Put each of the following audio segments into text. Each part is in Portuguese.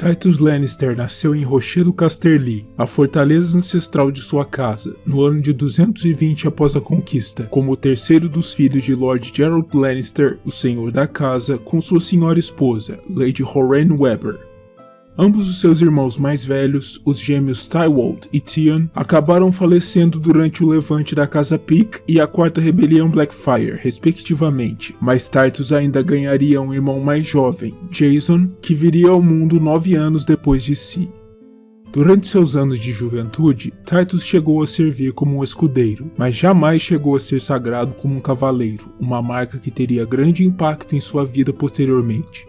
Tytus Lannister nasceu em Rochedo Casterly, a fortaleza ancestral de sua casa, no ano de 220 após a conquista, como o terceiro dos filhos de Lord Gerald Lannister, o senhor da casa, com sua senhora esposa, Lady Horaine Webber. Ambos os seus irmãos mais velhos, os gêmeos Tywald e Theon, acabaram falecendo durante o levante da Casa Pyke e a quarta rebelião Blackfyre, respectivamente, mas Tytus ainda ganharia um irmão mais jovem, Jason, que viria ao mundo 9 anos depois de si. Durante seus anos de juventude, Tytus chegou a servir como um escudeiro, mas jamais chegou a ser sagrado como um cavaleiro, uma marca que teria grande impacto em sua vida posteriormente.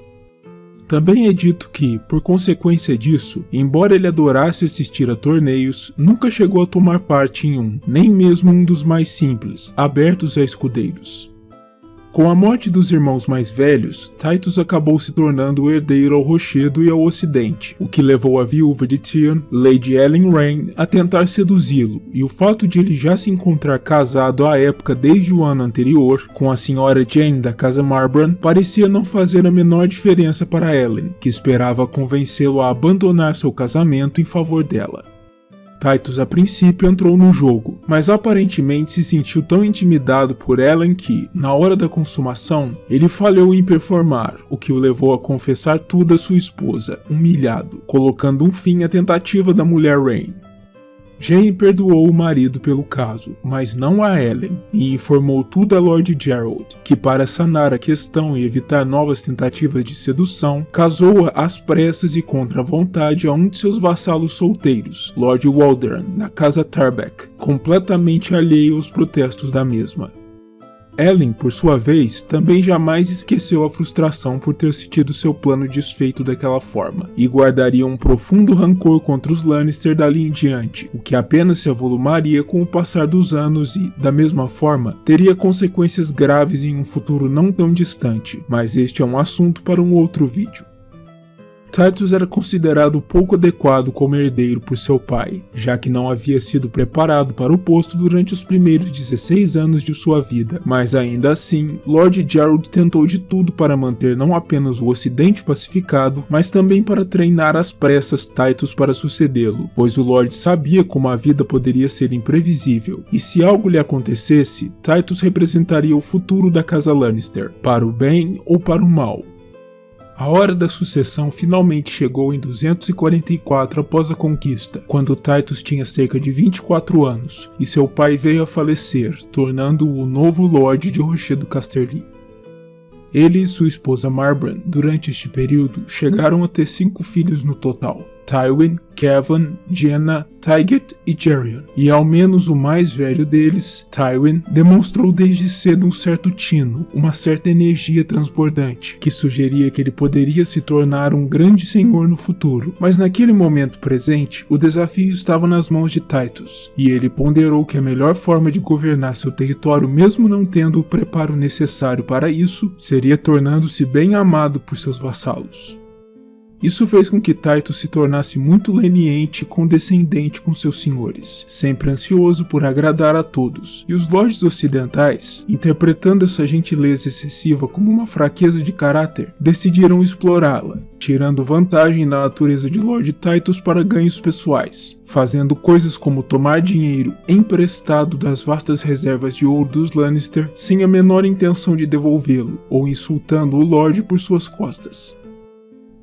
Também é dito que, por consequência disso, embora ele adorasse assistir a torneios, nunca chegou a tomar parte em um, nem mesmo um dos mais simples, abertos a escudeiros. Com a morte dos irmãos mais velhos, Tytus acabou se tornando o herdeiro ao Rochedo e ao Ocidente, o que levou a viúva de Theon, Lady Ellen Raine, a tentar seduzi-lo, e o fato de ele já se encontrar casado à época desde o ano anterior, com a senhora Jane da Casa Marbrand, parecia não fazer a menor diferença para Ellen, que esperava convencê-lo a abandonar seu casamento em favor dela. Tytus a princípio entrou no jogo, mas aparentemente se sentiu tão intimidado por Ellen que, na hora da consumação, ele falhou em performar, o que o levou a confessar tudo à sua esposa, humilhado, colocando um fim à tentativa da mulher Raine. Jane perdoou o marido pelo caso, mas não a Ellen, e informou tudo a Lord Gerald, que para sanar a questão e evitar novas tentativas de sedução, casou-a às pressas e contra a vontade a um de seus vassalos solteiros, Lord Walderan, na Casa Tarbeck, completamente alheio aos protestos da mesma. Ellen, por sua vez, também jamais esqueceu a frustração por ter tido seu plano desfeito daquela forma, e guardaria um profundo rancor contra os Lannister dali em diante, o que apenas se avolumaria com o passar dos anos e, da mesma forma, teria consequências graves em um futuro não tão distante, mas este é um assunto para um outro vídeo. Tytus era considerado pouco adequado como herdeiro por seu pai, já que não havia sido preparado para o posto durante os primeiros 16 anos de sua vida, mas ainda assim, Lord Gerald tentou de tudo para manter não apenas o Ocidente pacificado, mas também para treinar às pressas Tytus para sucedê-lo, pois o Lord sabia como a vida poderia ser imprevisível, e se algo lhe acontecesse, Tytus representaria o futuro da Casa Lannister, para o bem ou para o mal. A hora da sucessão finalmente chegou em 244 após a conquista, quando Tytus tinha cerca de 24 anos, e seu pai veio a falecer, tornando-o o novo Lorde de Rochedo Casterly. Ele e sua esposa Marbrand, durante este período, chegaram a ter 5 filhos no total: Tywin, Kevan, Jaina, Tyget e Jerion, e ao menos o mais velho deles, Tywin, demonstrou desde cedo um certo tino, uma certa energia transbordante, que sugeria que ele poderia se tornar um grande senhor no futuro, mas naquele momento presente, o desafio estava nas mãos de Tytus, e ele ponderou que a melhor forma de governar seu território, mesmo não tendo o preparo necessário para isso, seria tornando-se bem amado por seus vassalos. Isso fez com que Tytus se tornasse muito leniente e condescendente com seus senhores, sempre ansioso por agradar a todos, e os lords ocidentais, interpretando essa gentileza excessiva como uma fraqueza de caráter, decidiram explorá-la, tirando vantagem na natureza de Lord Tytus para ganhos pessoais, fazendo coisas como tomar dinheiro emprestado das vastas reservas de ouro dos Lannister sem a menor intenção de devolvê-lo, ou insultando o Lorde por suas costas.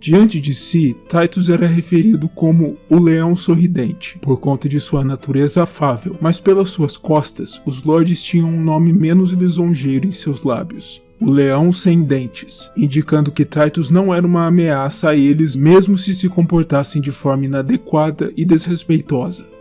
Diante de si, Tytus era referido como o Leão Sorridente, por conta de sua natureza afável, mas pelas suas costas, os lords tinham um nome menos lisonjeiro em seus lábios: o Leão Sem Dentes, indicando que Tytus não era uma ameaça a eles mesmo se comportassem de forma inadequada e desrespeitosa.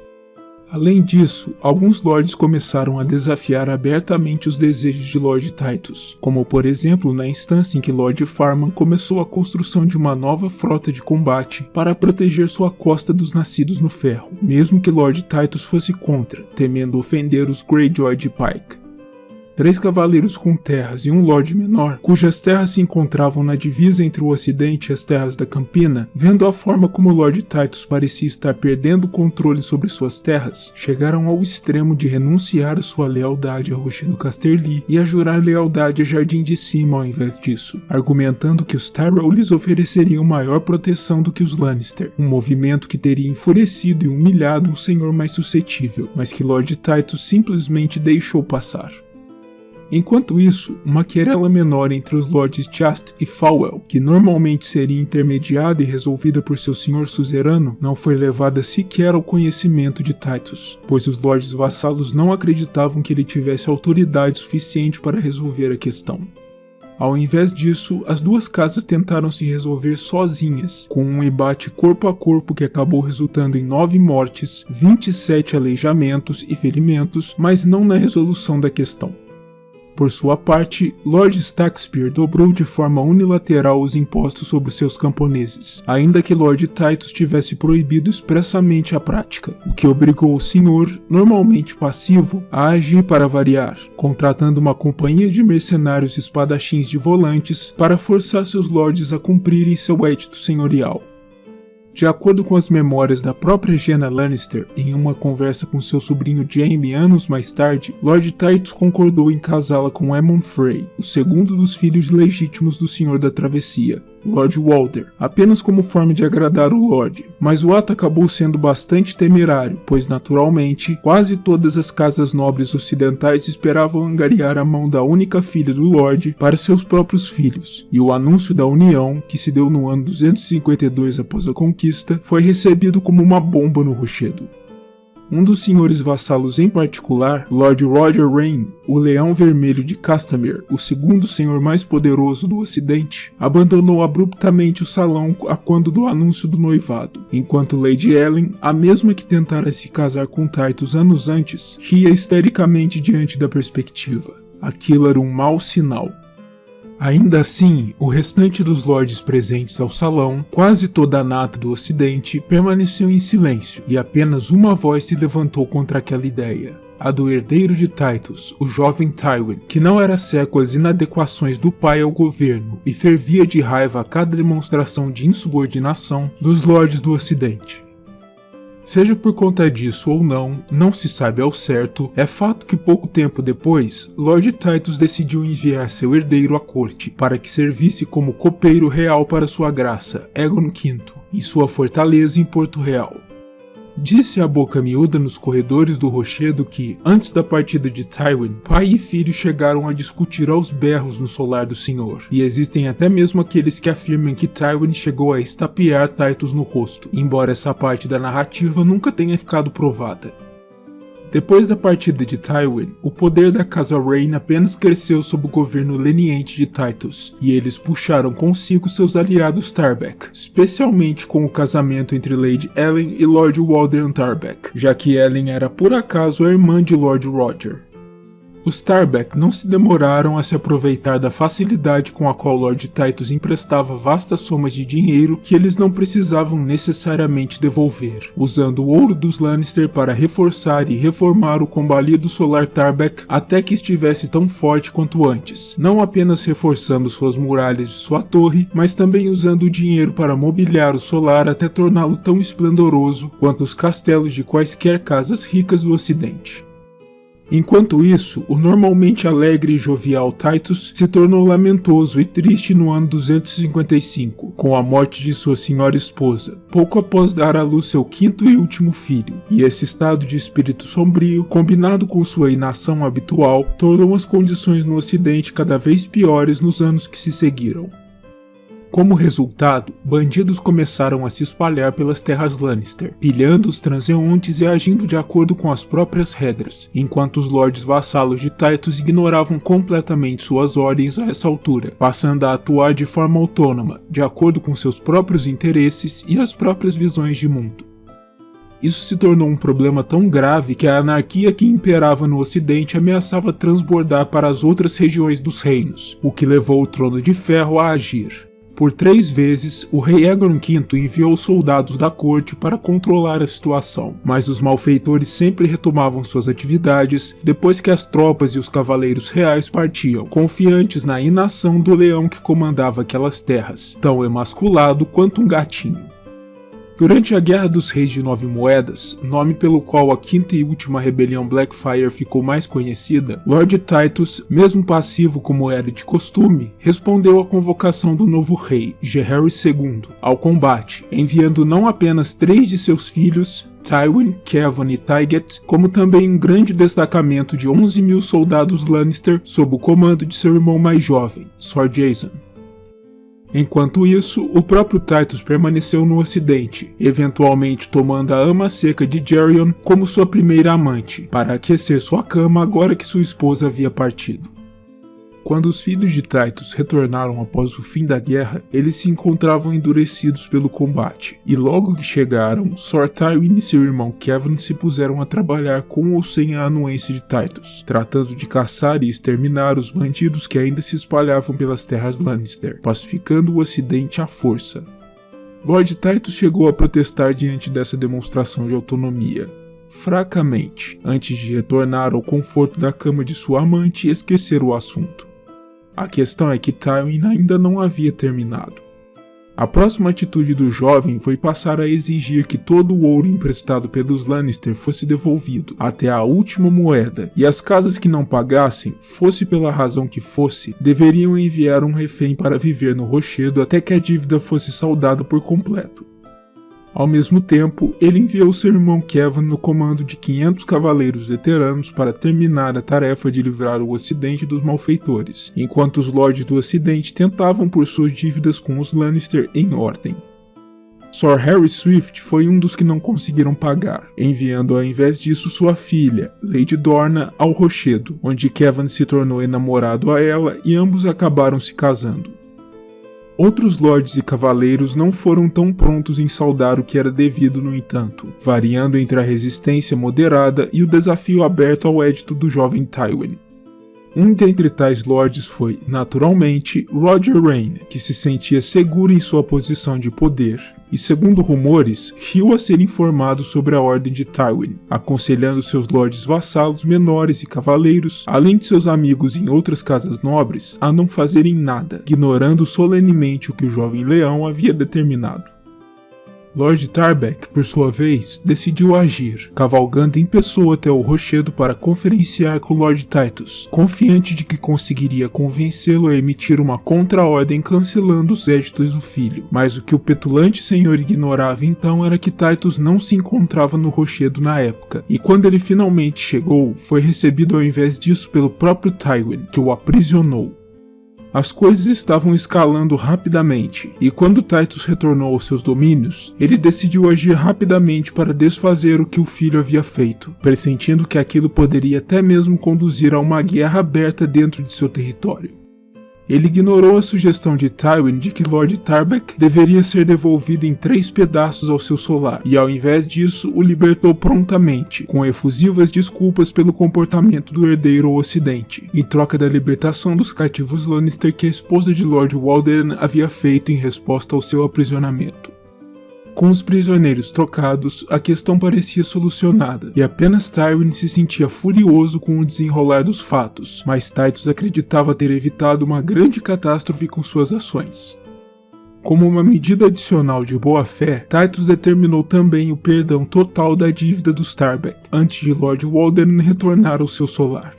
Além disso, alguns lords começaram a desafiar abertamente os desejos de Lord Tytus, como por exemplo na instância em que Lord Farman começou a construção de uma nova frota de combate para proteger sua costa dos Nascidos no Ferro, mesmo que Lord Tytus fosse contra, temendo ofender os Greyjoy de Pike. 3 cavaleiros com terras e um lorde menor, cujas terras se encontravam na divisa entre o ocidente e as terras da Campina, vendo a forma como o Lord Titus parecia estar perdendo o controle sobre suas terras, chegaram ao extremo de renunciar a sua lealdade a Rochedo Casterly e a jurar lealdade a Jardim de Cima ao invés disso, argumentando que os Tyrell lhes ofereceriam maior proteção do que os Lannister, um movimento que teria enfurecido e humilhado um senhor mais suscetível, mas que Lord Titus simplesmente deixou passar. Enquanto isso, uma querela menor entre os Lords Chast e Falwell, que normalmente seria intermediada e resolvida por seu senhor suzerano, não foi levada sequer ao conhecimento de Titus, pois os Lordes vassalos não acreditavam que ele tivesse autoridade suficiente para resolver a questão. Ao invés disso, as duas casas tentaram se resolver sozinhas, com um embate corpo a corpo que acabou resultando em 9 mortes, 27 aleijamentos e ferimentos, mas não na resolução da questão. Por sua parte, Lord Stakspear dobrou de forma unilateral os impostos sobre seus camponeses, ainda que Lord Titus tivesse proibido expressamente a prática, o que obrigou o senhor, normalmente passivo, a agir para variar, contratando uma companhia de mercenários espadachins de volantes para forçar seus lords a cumprirem seu édito senhorial. De acordo com as memórias da própria Jaina Lannister, em uma conversa com seu sobrinho Jaime anos mais tarde, Lord Titus concordou em casá-la com Aemon Frey, o segundo dos filhos legítimos do Senhor da Travessia, Lord Walder, apenas como forma de agradar o Lorde, mas o ato acabou sendo bastante temerário, pois naturalmente, quase todas as casas nobres ocidentais esperavam angariar a mão da única filha do Lorde para seus próprios filhos, e o anúncio da união, que se deu no ano 252 após a conquista, foi recebido como uma bomba no rochedo. Um dos senhores vassalos em particular, Lord Roger Rayne, o Leão Vermelho de Castamere, o segundo senhor mais poderoso do ocidente, abandonou abruptamente o salão a quando do anúncio do noivado, enquanto Lady Ellen, a mesma que tentara se casar com Titus anos antes, ria histericamente diante da perspectiva. Aquilo era um mau sinal. Ainda assim, o restante dos lordes presentes ao salão, quase toda a nata do ocidente, permaneceu em silêncio, e apenas uma voz se levantou contra aquela ideia. A do herdeiro de Titus, o jovem Tywin, que não era cego às inadequações do pai ao governo e fervia de raiva a cada demonstração de insubordinação dos lordes do ocidente. Seja por conta disso ou não se sabe ao certo, é fato que pouco tempo depois, Lord Titus decidiu enviar seu herdeiro à corte, para que servisse como copeiro real para sua graça, Aegon V, em sua fortaleza em Porto Real. Disse a boca miúda nos corredores do rochedo que, antes da partida de Tywin, pai e filho chegaram a discutir aos berros no solar do senhor, e existem até mesmo aqueles que afirmam que Tywin chegou a estapear Titus no rosto, embora essa parte da narrativa nunca tenha ficado provada. Depois da partida de Tywin, o poder da Casa Rayne apenas cresceu sob o governo leniente de Titus, e eles puxaram consigo seus aliados Tarbeck, especialmente com o casamento entre Lady Ellen e Lord Walder Tarbeck, já que Ellen era por acaso a irmã de Lord Roger. Os Tarbeck não se demoraram a se aproveitar da facilidade com a qual Lord Titus emprestava vastas somas de dinheiro que eles não precisavam necessariamente devolver, usando o ouro dos Lannister para reforçar e reformar o combalido solar Tarbeck até que estivesse tão forte quanto antes, não apenas reforçando suas muralhas de sua torre, mas também usando o dinheiro para mobiliar o solar até torná-lo tão esplendoroso quanto os castelos de quaisquer casas ricas do ocidente. Enquanto isso, o normalmente alegre e jovial Titus se tornou lamentoso e triste no ano 255, com a morte de sua senhora esposa, pouco após dar à luz seu quinto e último filho, e esse estado de espírito sombrio, combinado com sua inação habitual, tornou as condições no ocidente cada vez piores nos anos que se seguiram. Como resultado, bandidos começaram a se espalhar pelas terras Lannister, pilhando os transeuntes e agindo de acordo com as próprias regras, enquanto os lordes vassalos de Titus ignoravam completamente suas ordens a essa altura, passando a atuar de forma autônoma, de acordo com seus próprios interesses e as próprias visões de mundo. Isso se tornou um problema tão grave que a anarquia que imperava no ocidente ameaçava transbordar para as outras regiões dos reinos, o que levou o Trono de Ferro a agir. Por 3 vezes, o rei Aegon V enviou soldados da corte para controlar a situação, mas os malfeitores sempre retomavam suas atividades depois que as tropas e os cavaleiros reais partiam, confiantes na inação do leão que comandava aquelas terras, tão emasculado quanto um gatinho. Durante a Guerra dos Reis de 9 Moedas, nome pelo qual a quinta e última rebelião Blackfyre ficou mais conhecida, Lord Tytus, mesmo passivo como era de costume, respondeu à convocação do novo rei, Jaehaerys II, ao combate, enviando não apenas 3 de seus filhos, Tywin, Kevan e Tyget, como também um grande destacamento de 11.000 soldados Lannister sob o comando de seu irmão mais jovem, Sir Jason. Enquanto isso, o próprio Tytus permaneceu no ocidente, eventualmente tomando a ama seca de Geryon como sua primeira amante, para aquecer sua cama agora que sua esposa havia partido. Quando os filhos de Tytus retornaram após o fim da guerra, eles se encontravam endurecidos pelo combate, e logo que chegaram, Sir Tywin e seu irmão Kevan se puseram a trabalhar com ou sem a anuência de Tytus, tratando de caçar e exterminar os bandidos que ainda se espalhavam pelas terras Lannister, pacificando o ocidente à força. Lord Tytus chegou a protestar diante dessa demonstração de autonomia, fracamente, antes de retornar ao conforto da cama de sua amante e esquecer o assunto. A questão é que Tywin ainda não havia terminado. A próxima atitude do jovem foi passar a exigir que todo o ouro emprestado pelos Lannister fosse devolvido, até a última moeda, e as casas que não pagassem, fosse pela razão que fosse, deveriam enviar um refém para viver no rochedo até que a dívida fosse saldada por completo. Ao mesmo tempo, ele enviou seu irmão Kevan no comando de 500 cavaleiros veteranos para terminar a tarefa de livrar o Ocidente dos malfeitores, enquanto os lordes do Ocidente tentavam pôr suas dívidas com os Lannister em ordem. Sir Harry Swift foi um dos que não conseguiram pagar, enviando ao invés disso sua filha, Lady Dorna, ao rochedo, onde Kevan se tornou enamorado a ela e ambos acabaram se casando. Outros lordes e cavaleiros não foram tão prontos em saldar o que era devido, no entanto, variando entre a resistência moderada e o desafio aberto ao édito do jovem Tywin. Um dentre tais lordes foi, naturalmente, Roger Rayne, que se sentia seguro em sua posição de poder, e segundo rumores, riu a ser informado sobre a ordem de Tywin, aconselhando seus lordes vassalos menores e cavaleiros, além de seus amigos em outras casas nobres, a não fazerem nada, ignorando solenemente o que o jovem leão havia determinado. Lord Tarbeck, por sua vez, decidiu agir, cavalgando em pessoa até o rochedo para conferenciar com Lord Tytus, confiante de que conseguiria convencê-lo a emitir uma contra-ordem cancelando os éditos do filho. Mas o que o petulante senhor ignorava então era que Tytus não se encontrava no rochedo na época, e quando ele finalmente chegou, foi recebido ao invés disso pelo próprio Tywin, que o aprisionou. As coisas estavam escalando rapidamente, e quando Tytus retornou aos seus domínios, ele decidiu agir rapidamente para desfazer o que o filho havia feito, pressentindo que aquilo poderia até mesmo conduzir a uma guerra aberta dentro de seu território. Ele ignorou a sugestão de Tywin de que Lord Tarbeck deveria ser devolvido em 3 pedaços ao seu solar, e ao invés disso o libertou prontamente, com efusivas desculpas pelo comportamento do herdeiro ao ocidente, em troca da libertação dos cativos Lannister que a esposa de Lord Walden havia feito em resposta ao seu aprisionamento. Com os prisioneiros trocados, a questão parecia solucionada, e apenas Tywin se sentia furioso com o desenrolar dos fatos, mas Tytus acreditava ter evitado uma grande catástrofe com suas ações. Como uma medida adicional de boa-fé, Tytus determinou também o perdão total da dívida dos Tarbeck, antes de Lord Walden retornar ao seu solar.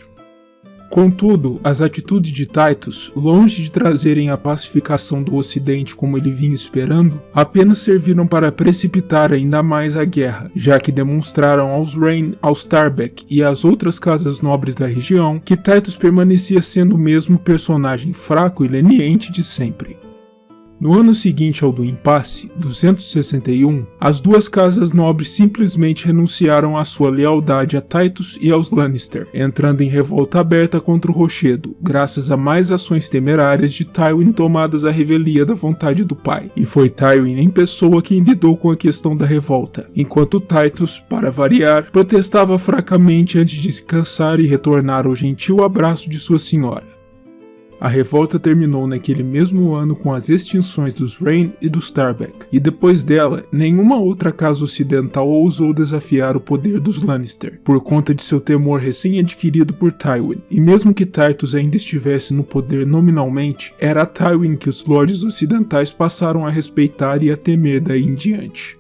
Contudo, as atitudes de Tytus, longe de trazerem a pacificação do Ocidente como ele vinha esperando, apenas serviram para precipitar ainda mais a guerra, já que demonstraram aos Rayne, aos Tarbeck e às outras casas nobres da região que Tytus permanecia sendo o mesmo personagem fraco e leniente de sempre. No ano seguinte ao do impasse, 261, as duas casas nobres simplesmente renunciaram à sua lealdade a Tytus e aos Lannister, entrando em revolta aberta contra o rochedo, graças a mais ações temerárias de Tywin tomadas à revelia da vontade do pai. E foi Tywin em pessoa quem lidou com a questão da revolta, enquanto Tytus, para variar, protestava fracamente antes de se cansar e retornar ao gentil abraço de sua senhora. A revolta terminou naquele mesmo ano com as extinções dos Rain e dos Tarbeck, e depois dela, nenhuma outra casa ocidental ousou desafiar o poder dos Lannister, por conta de seu temor recém-adquirido por Tywin, e mesmo que Tytos ainda estivesse no poder nominalmente, era a Tywin que os lordes ocidentais passaram a respeitar e a temer daí em diante.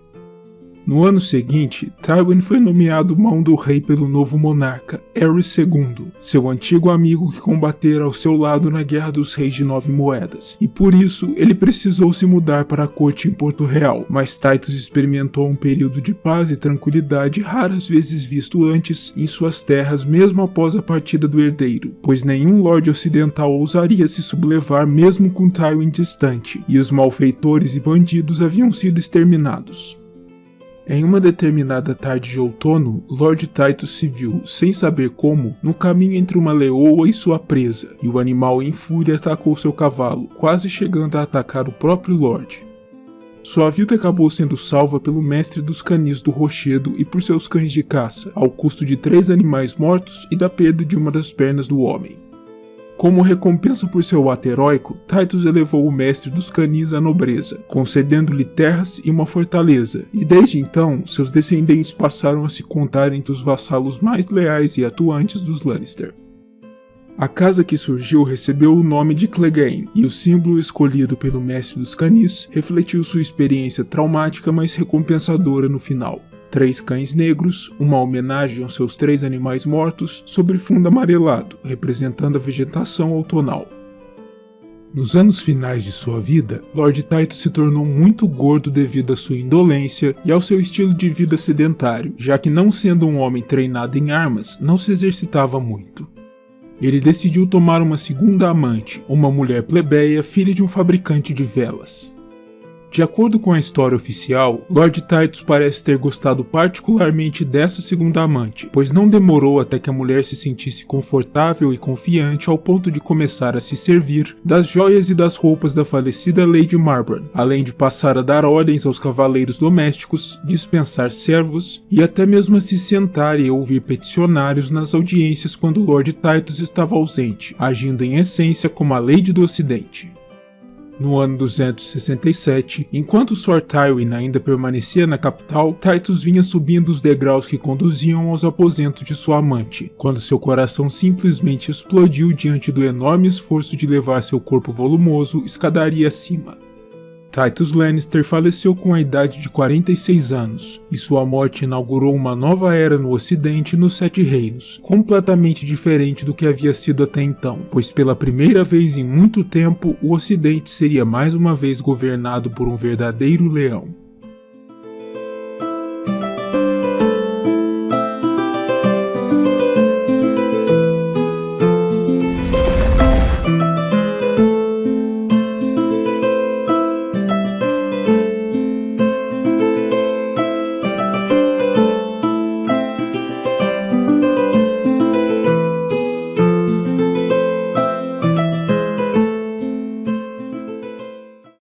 No ano seguinte, Tywin foi nomeado mão do rei pelo novo monarca, Aerys II, seu antigo amigo que combatera ao seu lado na Guerra dos Reis de Nove Moedas, e por isso ele precisou se mudar para a corte em Porto Real, mas Tytos experimentou um período de paz e tranquilidade raras vezes visto antes em suas terras mesmo após a partida do herdeiro, pois nenhum lorde ocidental ousaria se sublevar mesmo com Tywin distante, e os malfeitores e bandidos haviam sido exterminados. Em uma determinada tarde de outono, Lord Tytos se viu, sem saber como, no caminho entre uma leoa e sua presa, e o animal em fúria atacou seu cavalo, quase chegando a atacar o próprio Lorde. Sua vida acabou sendo salva pelo mestre dos canis do rochedo e por seus cães de caça, ao custo de 3 animais mortos e da perda de uma das pernas do homem. Como recompensa por seu ato heróico, Tytos elevou o mestre dos canis à nobreza, concedendo-lhe terras e uma fortaleza, e desde então, seus descendentes passaram a se contar entre os vassalos mais leais e atuantes dos Lannister. A casa que surgiu recebeu o nome de Clegane, e o símbolo escolhido pelo mestre dos canis refletiu sua experiência traumática, mas recompensadora no final. 3 cães negros, uma homenagem aos seus 3 animais mortos, sobre fundo amarelado, representando a vegetação outonal. Nos anos finais de sua vida, Lord Tytos se tornou muito gordo devido à sua indolência e ao seu estilo de vida sedentário, já que não sendo um homem treinado em armas, não se exercitava muito. Ele decidiu tomar uma segunda amante, uma mulher plebeia, filha de um fabricante de velas. De acordo com a história oficial, Lord Tytos parece ter gostado particularmente dessa segunda amante, pois não demorou até que a mulher se sentisse confortável e confiante ao ponto de começar a se servir das joias e das roupas da falecida Lady Marbrand, além de passar a dar ordens aos cavaleiros domésticos, dispensar servos e até mesmo a se sentar e ouvir peticionários nas audiências quando Lord Tytos estava ausente, agindo em essência como a Lady do Ocidente. No ano 267, enquanto Sor Tywin ainda permanecia na capital, Tytos vinha subindo os degraus que conduziam aos aposentos de sua amante, quando seu coração simplesmente explodiu diante do enorme esforço de levar seu corpo volumoso escadaria acima. Tytos Lannister faleceu com a idade de 46 anos, e sua morte inaugurou uma nova era no Ocidente e nos Sete Reinos, completamente diferente do que havia sido até então, pois pela primeira vez em muito tempo o Ocidente seria mais uma vez governado por um verdadeiro leão.